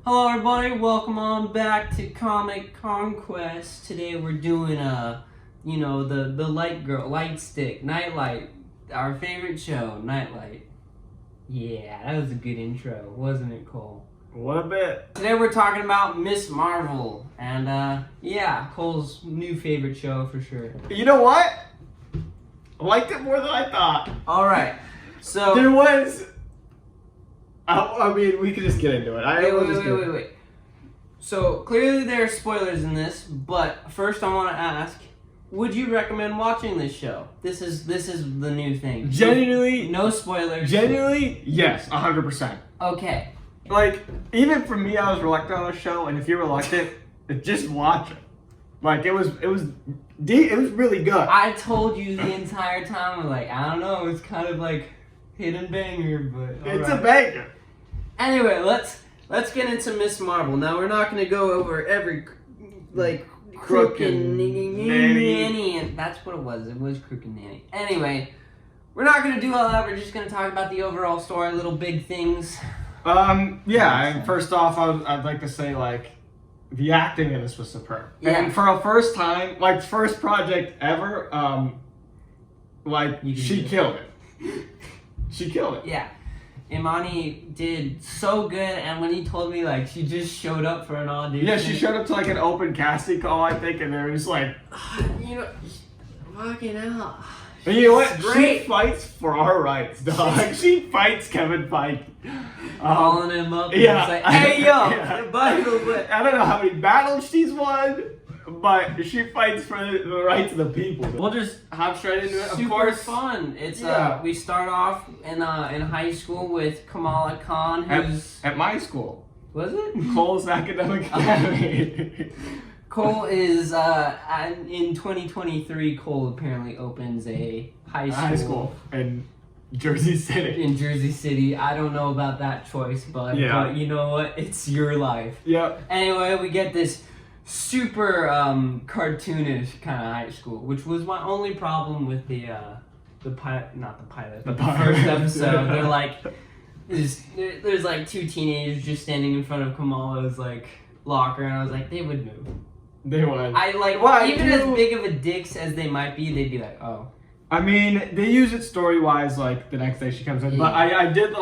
Hello everybody, welcome on back to Comic Conquest. Today we're doing the light stick, Nightlight, our favorite show, Nightlight. Yeah, that was a good intro, wasn't it, Cole? What a bit. Today we're talking about Ms.Marvel, and Cole's new favorite show for sure. You know what? I liked it more than I thought. Alright, so... There was... I mean, we could just get into it. Wait. So, clearly there are spoilers in this, but first I want to ask, would you recommend watching this show? This is the new thing. Genuinely... No spoilers. Genuinely, yes, 100%. Okay. Like, even for me, I was reluctant on the show, and if you're reluctant, just watch it. Like, it was really good. I told you the entire time, like, I don't know, it's kind of like hidden banger, but... It's a banger. Anyway, let's get into Ms.Marvel. Now, we're not going to go over every, crook and nanny. That's what it was. It was crook and nanny. Anyway, we're not going to do all that. We're just going to talk about the overall story, little big things. And first off, I'd like to say, the acting in this was superb. Yeah. And for a first time, first project ever, she killed it. She killed it. Yeah. Imani did so good, and when he told me, she just showed up for an audition. Yeah, she showed up to, an open casting call, I think, and they were just fucking hell. And you know what? Great. She fights for our rights, dog. She fights Kevin Feige. Calling him up and hey, yo, by the way. I don't know how many battles she's won, but she fights for the rights of the people. We'll just hop straight into it. Super of course, fun. It's we start off in high school with Kamala Khan, who's at my school. Was it? Cole's Academic Academy. Cole is in 2023. Cole apparently opens a high school in Jersey City. In Jersey City. I don't know about that choice, but you know what? It's your life. Yep. Anyway, we get this super cartoonish kind of high school, which was my only problem with the first episode. They're there's two teenagers just standing in front of Kamala's locker, and I was like, they would move. They would. Even as big of a dicks as they might be, they'd be like, oh. I mean, they use it story-wise, the next day she comes in, but I did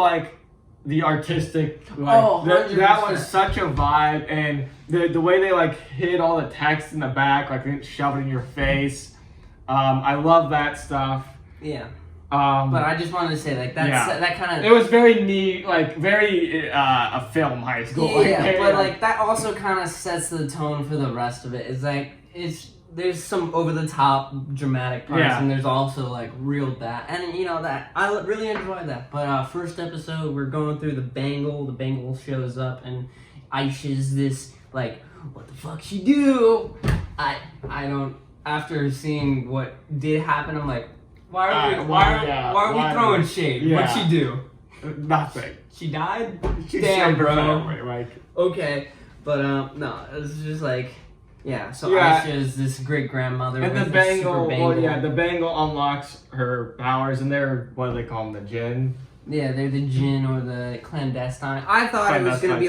the artistic, that was such a vibe, and the way they hid all the text in the back, they didn't shove it in your face. I love that stuff. Yeah. But I just wanted to say that kind of... It was very neat, very a film high school. Yeah, but that also kind of sets the tone for the rest of it. There's some over-the-top dramatic parts, and there's also real bad, and that I really enjoyed that. But first episode, we're going through the Bengal. The Bengal shows up, and Aisha's this what the fuck she do? I don't. After seeing what did happen, I'm like, why are we throwing shade? Yeah. What'd she do? Nothing. She died. She's Damn, bro. Way, Okay, but no, it's just Aisha's this great grandmother. And the Bengal, the Bengal unlocks her powers, and they're, what do they call them, the Jinn? Yeah, they're the Jinn or the clandestine. I thought it was gonna be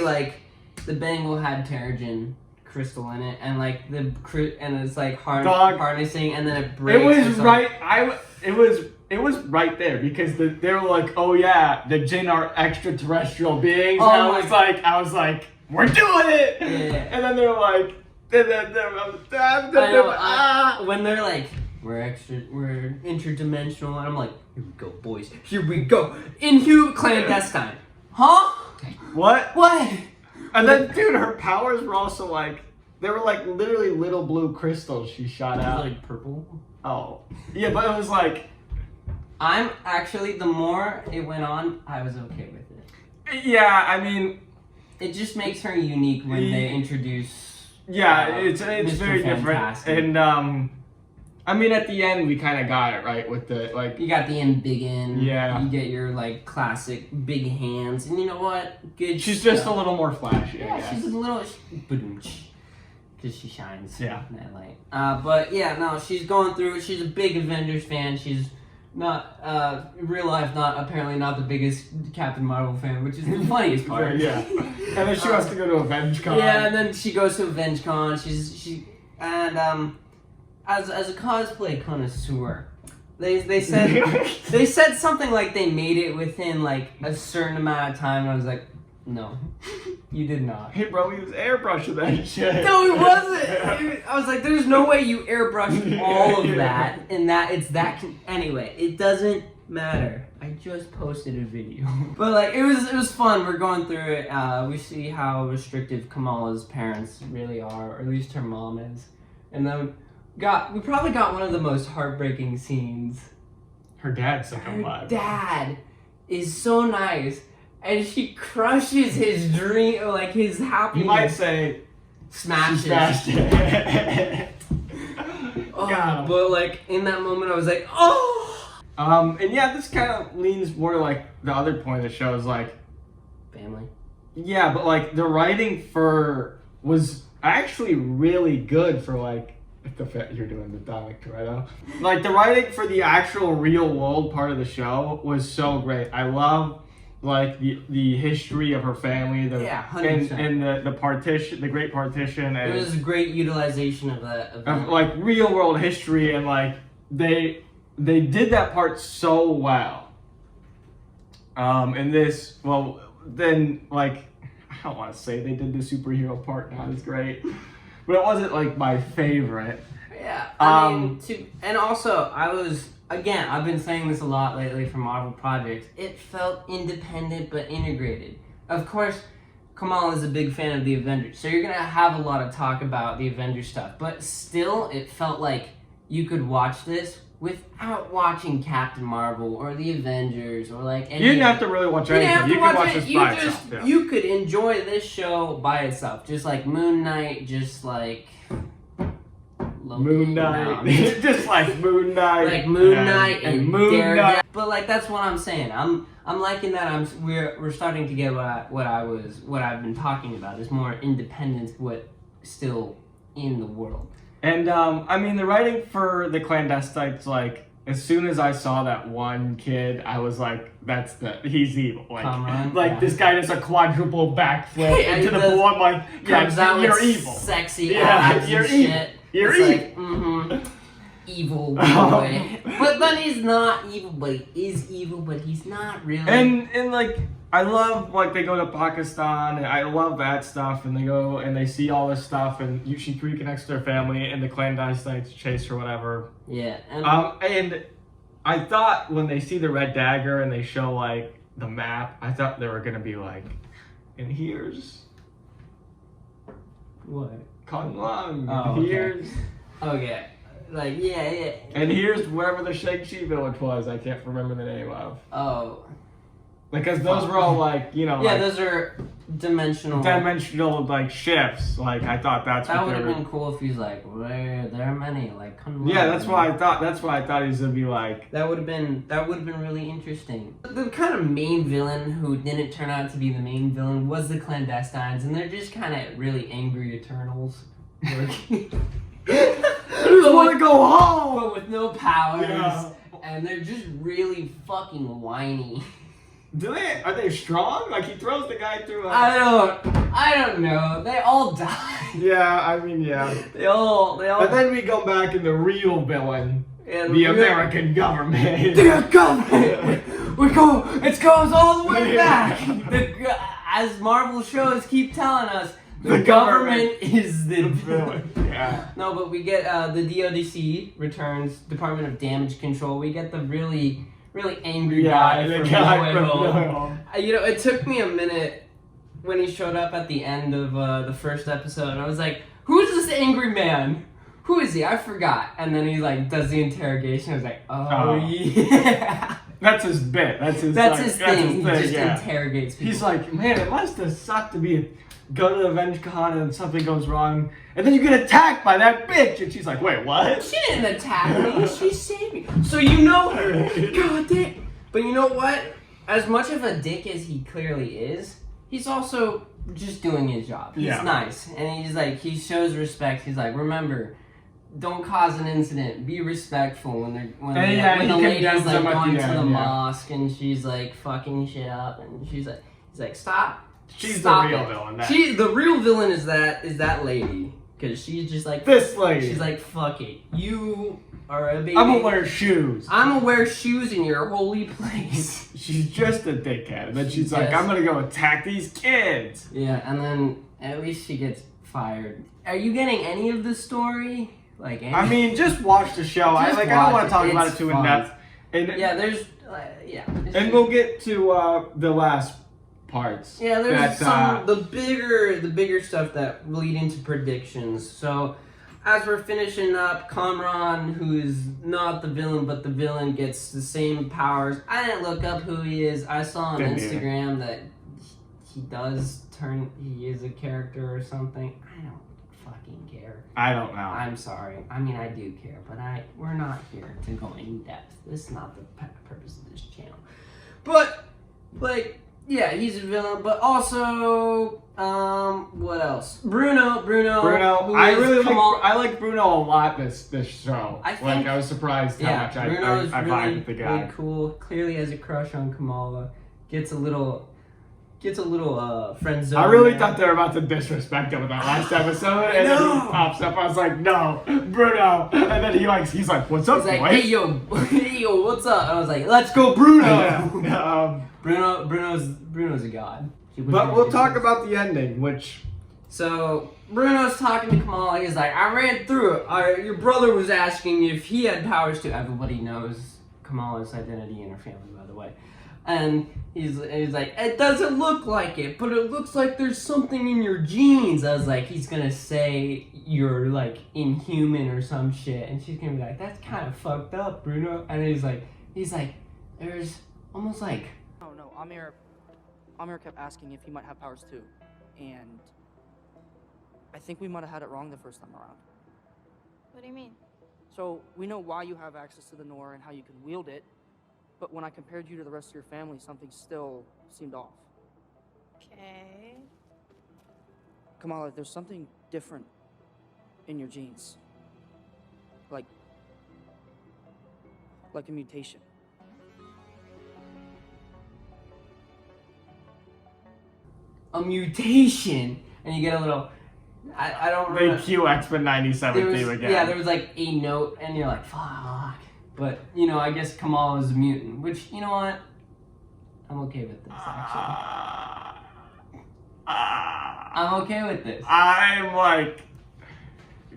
the Bengal had Terrigen crystal in it, and it's harnessing, and then it breaks. It was right. It was right there because they were like, oh yeah, the Jinn are extraterrestrial beings. Oh, and I was like, we're doing it. Yeah. And then they were like. When they're we're interdimensional, and I'm like, here we go, boys, here we go, clandestine, huh? What? And then, dude, her powers were also they were literally little blue crystals she shot out. It was purple. Oh, yeah, but it was I'm actually, the more it went on, I was okay with it. Yeah, I mean, it just makes her unique when they introduce. Yeah, it's very different, and I mean at the end we kind of got it right with the You got the embiggen. Yeah. You get your classic big hands, and you know what? Good. She's just a little more flashy. Yeah, she's a little because she shines. Yeah. In that light. But yeah, no, she's going through it. She's a big Avengers fan. She's real life, apparently not the biggest Captain Marvel fan, which is the funniest part. Yeah. And then she wants to go to Avenge Con. Yeah, and then she goes to Avenge Con. As a cosplay connoisseur, they said something like they made it within like a certain amount of time, and I was like, no, you did not. Hey bro, he was airbrushing that shit. No, it wasn't. I was like, there's no way you airbrushed all of that, and that it's that. Anyway, it doesn't matter. I just posted a video, but like it was fun. We're going through it. We see how restrictive Kamala's parents really are, or at least her mom is, and then we probably got one of the most heartbreaking scenes. Her dad's such a vibe. Dad is so nice. And she crushes his dream, like his happiness. You might say, smashes. Smashed it. Oh, but like in that moment, I was like, oh. And yeah, this kind of leans more to like the other point of the show is like family. Yeah, but like the writing was actually really good for like you're doing the Dominic Toretto. Like the writing for the actual real world part of the show was so great. I love. Like the history of her family, and the partition, the Great Partition, and it was a great utilization of that. Of like real world history, and like they did that part so well. And this, well, then like I don't want to say they did the superhero part not as great, but it wasn't like my favorite. Yeah, I mean, and also I've been saying this a lot lately for Marvel projects. It felt independent but integrated. Of course, Kamala is a big fan of the Avengers, so you're going to have a lot of talk about the Avengers stuff. But still, it felt like you could watch this without watching Captain Marvel or the Avengers or like any. You didn't have to really watch anything. You could watch this by itself. Yeah. You could enjoy this show by itself, just like Moon Knight, just like. Moon Knight, just like Moon Knight, like Moon Knight and Moon Knight. But like that's what I'm saying. I'm liking that. We're starting to get what I've been talking about is more independence, but still in the world. And I mean the writing for the clandestines, like as soon as I saw that one kid, I was like, he's evil. Like this guy does a quadruple backflip into the pool. I'm like, you're evil. Sexy abs you're and evil. shit. You're evil. Evil boy. But then he's not evil, but he is evil, but he's not really. And like I love like they go to Pakistan and I love that stuff and they go and they see all this stuff and she reconnects to their family and the clandestines chase or whatever. Yeah. And I thought when they see the red dagger and they show like the map, I thought they were gonna be like, and here's what? Kunlun. Oh, here's okay. Like yeah. And here's wherever the Shang-Chi village was. I can't remember the name of. Oh. Because those were all like, you know. Yeah, like, those are dimensional like shifts. Like I thought that would have been cool if he's like, there are many like. Yeah, that's what I thought. That's what I thought he was gonna be like. That would have been really interesting. The kind of main villain who didn't turn out to be the main villain was the clandestines, and they're just kind of really angry Eternals. I just want to go home, but with no powers, and they're just really fucking whiny. Are they strong? Like he throws the guy through I don't know. They all die. Yeah, I mean, yeah. They all. But then we go back in the real villain, the American government. The government. It goes all the way back. As Marvel shows keep telling us, the government is the villain. Yeah. No, but we get the DODC returns, Department of Damage Control. We get the really angry guy from No Way Home. You know, it took me a minute when he showed up at the end of the first episode. I was like, who's this angry man? Who is he? I forgot. And then he like does the interrogation. I was like, oh. Yeah. That's his bit. That's his thing. He just interrogates people. He's like, man, it must have sucked to go to the Avenge Con and something goes wrong, and then you get attacked by that bitch, and she's like, wait, what? She didn't attack me. She saved me. So you know her. God damn. But you know what? As much of a dick as he clearly is, he's also just doing his job. He's nice, and he's like, he shows respect. He's like, remember, don't cause an incident. Be respectful when when the lady's like going to the mosque and she's like fucking shit up and he's like stop. She's stop the real villain. The real villain is that lady because she's just like this lady. She's like fuck it. You are a baby. I'm gonna wear shoes. I'm gonna wear shoes in your holy place. She's just a dickhead. And then she's like, I'm gonna go attack these kids. Yeah, and then at least she gets fired. Are you getting any of the story? Like, I mean, just watch the show. I don't want to talk about it too in depth. And yeah, there's and we'll get to the last parts. Yeah, there's the bigger stuff that lead into predictions. So as we're finishing up, Kamran, who is not the villain, but the villain gets the same powers. I didn't look up who he is. I saw on Instagram that he is a character or something. I don't fucking care. I don't know. I'm sorry. I mean, I do care, but we're not here to go in depth. This is not the purpose of this channel. But, like, yeah, he's a villain, but also, what else? Bruno. I like Bruno a lot this show. I was surprised how much I vibe with the guy. Really cool. Clearly has a crush on Kamala. Gets a little friend zone. I really thought they were about to disrespect him in that last episode, and then he pops up. I was like, no, Bruno. And then he's like, what's up, boy? He's like, hey yo, what's up? And I was like, let's go, Bruno. Bruno's a god. But we'll talk about the ending, which. So Bruno's talking to Kamala. He's like, I ran through it. Your brother was asking if he had powers too. Everybody knows Kamala's identity and her family, by the way. And he's like, it doesn't look like it, but it looks like there's something in your genes. I was like, he's gonna say you're like inhuman or some shit, and she's gonna be like, that's kind of fucked up, Bruno. And he's like, there's almost like. Oh no, Amir kept asking if he might have powers too, and I think we might have had it wrong the first time around. What do you mean? So we know why you have access to the Nor and how you can wield it. But when I compared you to the rest of your family, something still seemed off. Okay. Kamala, there's something different in your genes. Like a mutation. A mutation? And you get a little... I don't remember. They cue X-Men 97 theme again. Yeah, there was like a note, and you're like, fuck. But, I guess Kamala is a mutant, which, you know what? I'm okay with this, actually. I'm okay with this. I'm like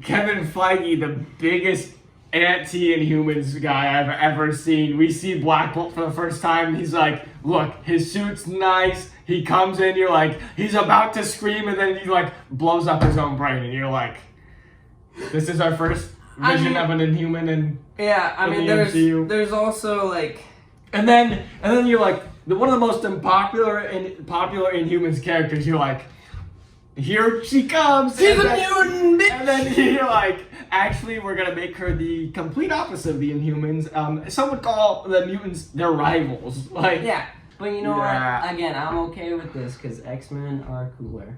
Kevin Feige, the biggest anti-Inhumans guy I've ever seen. We see Black Bolt for the first time, and he's like, look, his suit's nice. He comes in, you're like, he's about to scream, and then he like blows up his own brain, and you're like, this is our first vision of an Inhuman in there's also like, and then you're like one of the most popular Inhumans characters. You're like, here she comes. She's a mutant, bitch. And then you're like, actually, we're gonna make her the complete opposite of the Inhumans. Some would call the mutants their rivals. Like, yeah, but you know what? Again, I'm okay with this because X-Men are cooler.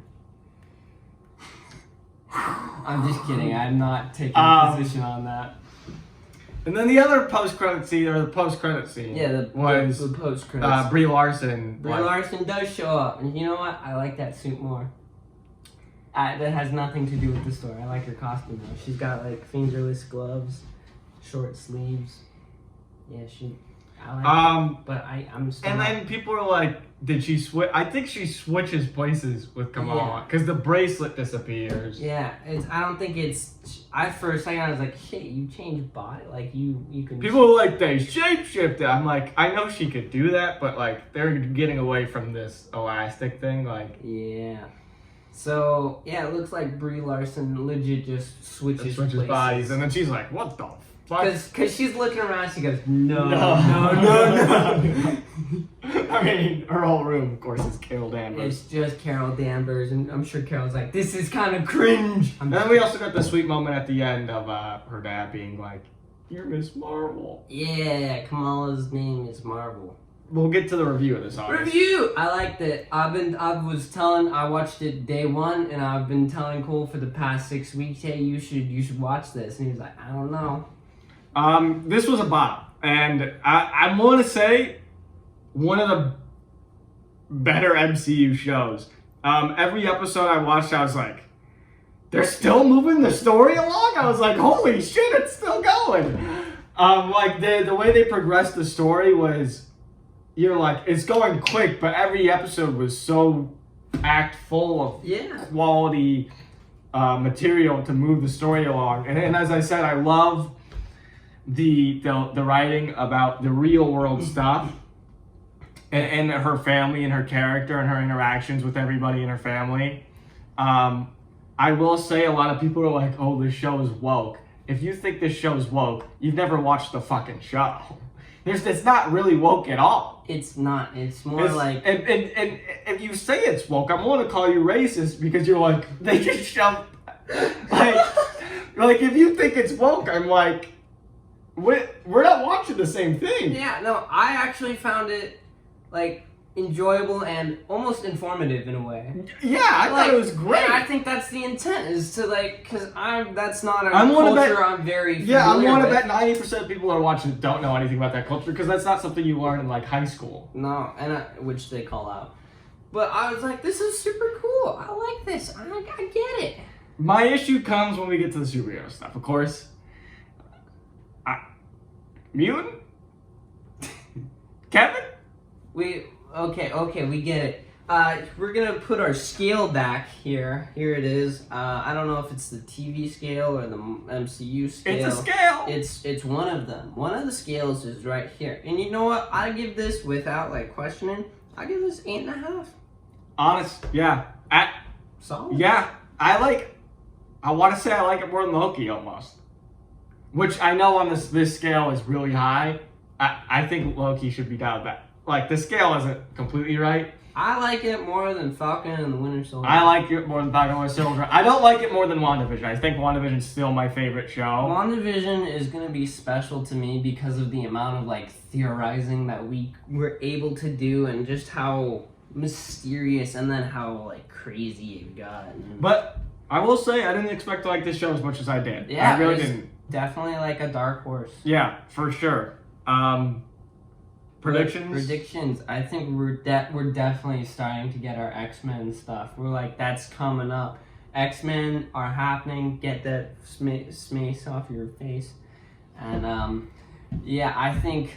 I'm just kidding. I'm not taking a position on that. And then the other post-credit scene, or the post-credit scene, was the post-credit. Brie Larson. Brie Larson does show up, and you know what? I like that suit more. That has nothing to do with the story. I like her costume though. She's got like fingerless gloves, short sleeves. Yeah, I like it. But I'm still. And then people are like, did she switch? I think she switches places with Kamala because the bracelet disappears. Yeah, I don't think it's. For a second I was like, shit, you changed body, like you can. People are like, they shapeshifted. I'm like, I know she could do that, but like they're getting away from this elastic thing, like. Yeah. So yeah, it looks like Brie Larson legit just switches bodies, and then she's like, what the fuck? Because she's looking around, she goes, no. I mean, her whole room, of course, is Carol Danvers. It's just Carol Danvers, and I'm sure Carol's like, this is kind of cringe. And then we also got the sweet moment at the end of her dad being like, you're Ms. Marvel. Yeah, Kamala's name is Marvel. we'll get to the review of this. Honestly. Review. I liked it. I watched it day one, and I've been telling Cole for the past 6 weeks, hey, you should watch this, and he was like, I don't know. This was a bop, and I'm willing to say one of the better MCU shows. Every episode I watched, I was like, they're still moving the story along? I was like, holy shit, it's still going. Like, the way they progressed the story was, you're like, it's going quick, but every episode was so packed full of quality material to move the story along. And as I said, I love the writing about the real world stuff. And her family and her character and her interactions with everybody in her family. I will say a lot of people are like, oh, this show is woke. If you think this show is woke, you've never watched the fucking show. It's not really woke at all. It's not. It's more like... And if you say it's woke, I'm going to call you racist because you're like, they just shove... like, if you think it's woke, I'm like, we're not watching the same thing. Yeah, no, I actually found it... like enjoyable and almost informative in a way. Yeah, I thought it was great. And I think that's the intent, is to because that's not a culture I'm very familiar I'm willing to with. bet 90% of people that are watching don't know anything about that culture because that's not something you learn in like high school. No, and which they call out. But I was like, this is super cool. I like this. I get it. My issue comes when we get to the superhero stuff. Of course, mutant Kevin. Okay, we get it. We're gonna put our scale back here. Here it is. I don't know if it's the TV scale or the MCU scale. It's a scale. It's one of them. One of the scales is right here. And you know what? I give this without questioning. I give this 8.5. Honest, yeah. Solid. Yeah, I want to say I like it more than Loki almost. Which I know on this scale is really high. I think Loki should be down that. Like, the scale isn't completely right. I like it more than Falcon and the Winter Soldier. I like it more than Falcon and the Winter Soldier. I don't like it more than WandaVision. I think WandaVision's still my favorite show. WandaVision is going to be special to me because of the amount of, theorizing that we were able to do and just how mysterious and then how, crazy it got. But I will say, I didn't expect to like this show as much as I did. Yeah, I really didn't. Definitely a dark horse. Yeah, for sure. Predictions. I think we're definitely starting to get our X-Men stuff. We're that's coming up. X-Men are happening. Get that smace off your face. And I think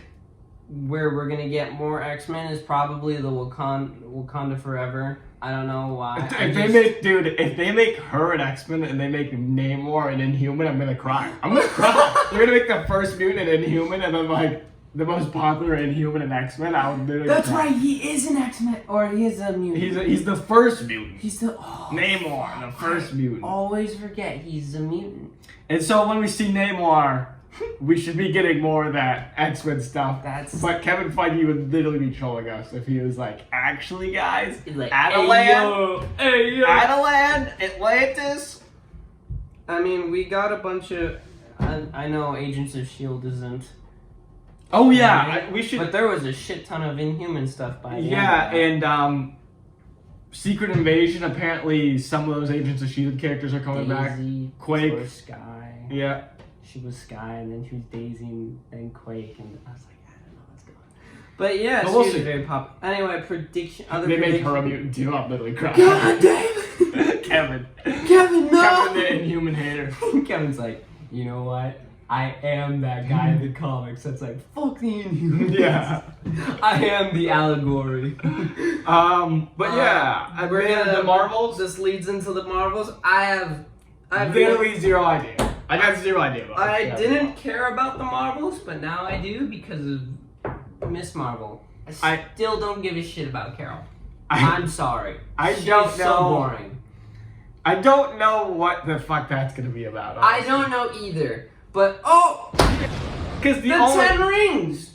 where we're gonna get more X-Men is probably the Wakanda Forever. I don't know why. If they make her an X-Men and they make Namor an Inhuman, I'm gonna cry. I'm gonna cry. They're gonna make the first mutant an Inhuman and then the most popular Inhuman in X-Men. I would literally. That's right. He is an X-Men, or he is a mutant. He's the first mutant. He's the Namor, the first mutant. Always forget he's a mutant. And so when we see Namor, we should be getting more of that X-Men stuff. But Kevin Feige would literally be trolling us if he was like, actually, guys, Attilan, Atlantis. I mean, we got a bunch of. I know Agents of S.H.I.E.L.D. isn't. Oh yeah, we should. But there was a shit ton of Inhuman stuff by the end. Yeah, and Secret Invasion. Apparently, some of those Agents of S.H.I.E.L.D. characters are coming back. Quake. Or Sky. Yeah. She was Sky, and then she was Daisy, and then Quake, and I was like, I don't know what's going on. But yeah, she was very popular. Anyway, prediction. They made her a mutant too. I'm literally crying. God damn it! Kevin, no! Kevin, the Inhuman hater. Kevin's like, you know what? I am that guy in the comics that's fuck the Inhumans. Yeah. I am the allegory. But yeah, we're gonna the Marvels. This leads into the Marvels. I have literally zero idea. I got zero idea about I didn't care about the Marvels, but now I do because of Ms.Marvel. I still don't give a shit about Carol. I'm sorry. She's so boring. I don't know what the fuck that's gonna be about. Honestly. I don't know either. But because the 10 rings.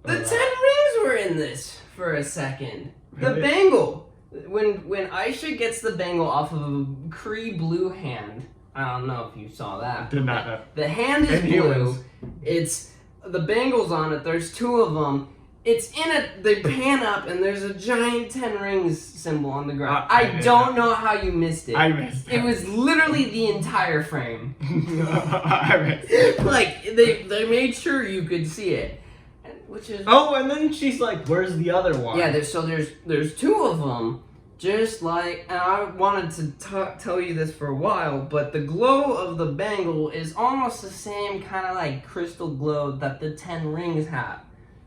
The 10 rings were in this for a second. The bangle. When Aisha gets the bangle off of a Kree blue hand. I don't know if you saw that. Did not know. The hand is blue. It's the bangle's on it. There's 2 of them, It's in a. They pan up and there's a giant 10 rings symbol on the ground. I don't know how you missed it. I missed it. It was literally the entire frame. I missed it. Like they made sure you could see it, which is. Oh, and then she's like, "Where's the other one?" Yeah, there's 2 of them. Just like, and I wanted to tell you this for a while, but the glow of the bangle is almost the same kind of like crystal glow that the 10 rings have.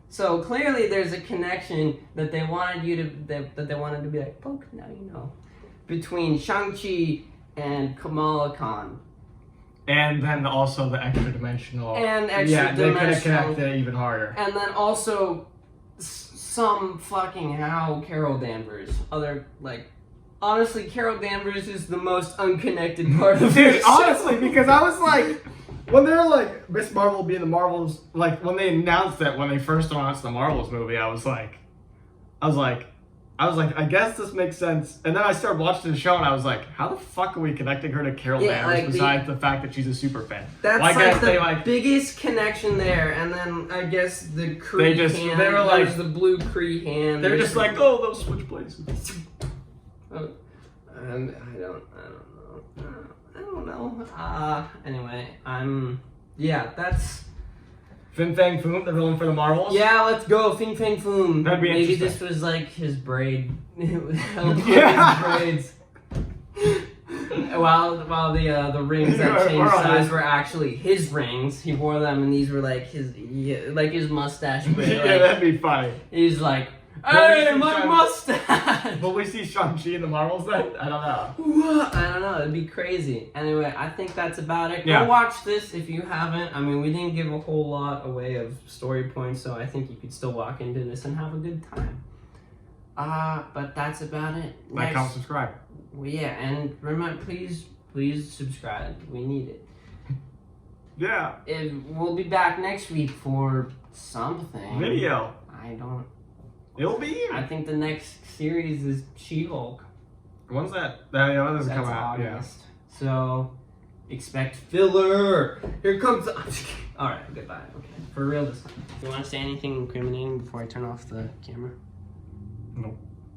So clearly, there's a connection that they wanted you to that they wanted to be like, poke, now you know, between Shang-Chi and Kamala Khan. And then also the extra dimensional. And extra yeah, dimensional. they could have connected it even harder. And then also some fucking how Carol Danvers. Honestly, Carol Danvers is the most unconnected part of this. Honestly, because I was like, when they're like Ms.Marvel being the Marvels, like when they announced that when they first announced the Marvels movie, I was like, I guess this makes sense. And then I started watching the show and I was like, how the fuck are we connecting her to Carol Danvers besides the fact that she's a super fan? That's the biggest connection there. And then I guess the Kree hand. They were like the blue Kree hand. They're just like, oh, those switch places. I don't know. Anyway, that's. Fin Fang Foom, the villain for the Marvels? Yeah, let's go, Fin Fang Foom. That'd be Maybe interesting. this was like his braid. Yeah. His braids. While the rings that changed size were actually his rings. He wore them, and these were like his mustache. But yeah, that'd be funny. He's like, hey, my mustache! Will we see Shang-Chi in the Marvels then? I don't know. What? I don't know. It'd be crazy. Anyway, I think that's about it. Yeah. Go watch this if you haven't. I mean, we didn't give a whole lot away of story points, so I think you could still walk into this and have a good time. But that's about it. Like, comment, subscribe. Well, yeah, and remember, please subscribe. We need it. Yeah. We'll be back next week for something. Video. I don't. It'll be here. I think the next series is She-Hulk. When's that? That doesn't come out. August. Yeah. So expect filler. Here comes. All right. Goodbye. Okay. For real this time. You want to say anything incriminating before I turn off the camera? Nope.